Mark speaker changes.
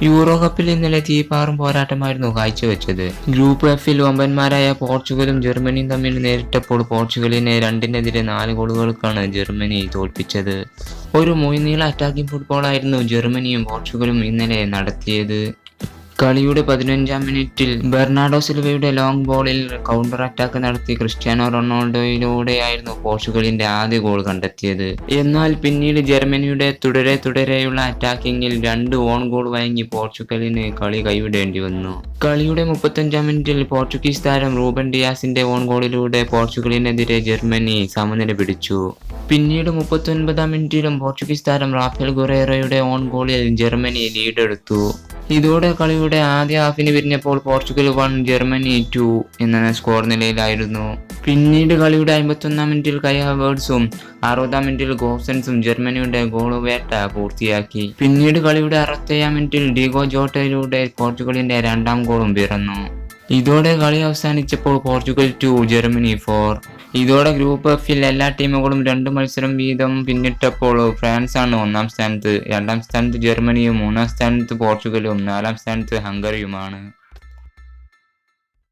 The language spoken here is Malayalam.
Speaker 1: യൂറോ കപ്പിൽ ഇന്നലെ തീപാറും പോരാട്ടമായിരുന്നു കാഴ്ചവെച്ചത്. ഗ്രൂപ്പ് എഫിൽ വമ്പന്മാരായ പോർച്ചുഗലും ജർമ്മനിയും തമ്മിൽ നേരിട്ടപ്പോൾ പോർച്ചുഗലിനെ 2-നെതിരെ 4 ഗോളുകൾക്കാണ് ജർമ്മനി തോൽപ്പിച്ചത്. ഒരു മൊയ്നീള അറ്റാക്കിംഗ് ഫുട്ബോളായിരുന്നു ജർമ്മനിയും പോർച്ചുഗലും ഇന്നലെ നടത്തിയത്. കളിയുടെ 15-ാം മിനിറ്റിൽ ബെർണാഡോ സിൽവയുടെ ലോങ് ബോളിൽ കൗണ്ടർ അറ്റാക്ക് നടത്തി ക്രിസ്ത്യാനോ റൊണാൾഡോയിലൂടെയായിരുന്നു പോർച്ചുഗലിന്റെ ആദ്യ ഗോൾ കണ്ടെത്തിയത്. എന്നാൽ പിന്നീട് ജർമ്മനിയുടെ തുടരെയുള്ള അറ്റാക്കിങ്ങിൽ 2 ഓൺ ഗോൾ വഴങ്ങി പോർച്ചുഗലിന് കളി കൈവിടേണ്ടി വന്നു. കളിയുടെ 35-ാം മിനിറ്റിൽ പോർച്ചുഗീസ് താരം റൂബൻ ഡിയാസിന്റെ ഓൺ ഗോളിലൂടെ പോർച്ചുഗലിനെതിരെ ജർമ്മനി സമനില പിടിച്ചു. പിന്നീട് 39-ാം മിനിറ്റിലും പോർച്ചുഗീസ് താരം റാഫേൽ ഗുറേറോയുടെ ഓൺ ഗോളിൽ ജർമ്മനി ലീഡെടുത്തു. ഇതോടെ കളിയുടെ ആദ്യ ഹാഫിന് പിരിഞ്ഞപ്പോൾ പോർച്ചുഗൽ 1 ജർമ്മനി 2 എന്ന സ്കോർ നിലയിലായിരുന്നു. പിന്നീട് കളിയുടെ 51-ാം മിനിറ്റിൽ കൈ ഹവേർട്സും 60-ാം മിനിറ്റിൽ ഗോസൻസും ജർമ്മനിയുടെ ഗോൾ വേട്ട പൂർത്തിയാക്കി. പിന്നീട് കളിയുടെ 67-ാം മിനിറ്റിൽ ഡീഗോ ജോട്ടയിലൂടെ പോർച്ചുഗലിന്റെ 2ാം ഗോളും പിറന്നു. ഇതോടെ കളി അവസാനിച്ചപ്പോൾ പോർച്ചുഗൽ 2 ജർമ്മനി 4. ഇതോടെ ഗ്രൂപ്പ് എഫിൽ എല്ലാ ടീമുകളും 2 മത്സരം വീതം പിന്നിട്ടപ്പോൾ ഫ്രാൻസാണ് 1-ാം സ്ഥാനത്ത്, 2-ാം സ്ഥാനത്ത് ജർമ്മനിയും, 3-ാം സ്ഥാനത്ത് പോർച്ചുഗലും, 4-ാം സ്ഥാനത്ത് ഹംഗറിയുമാണ്.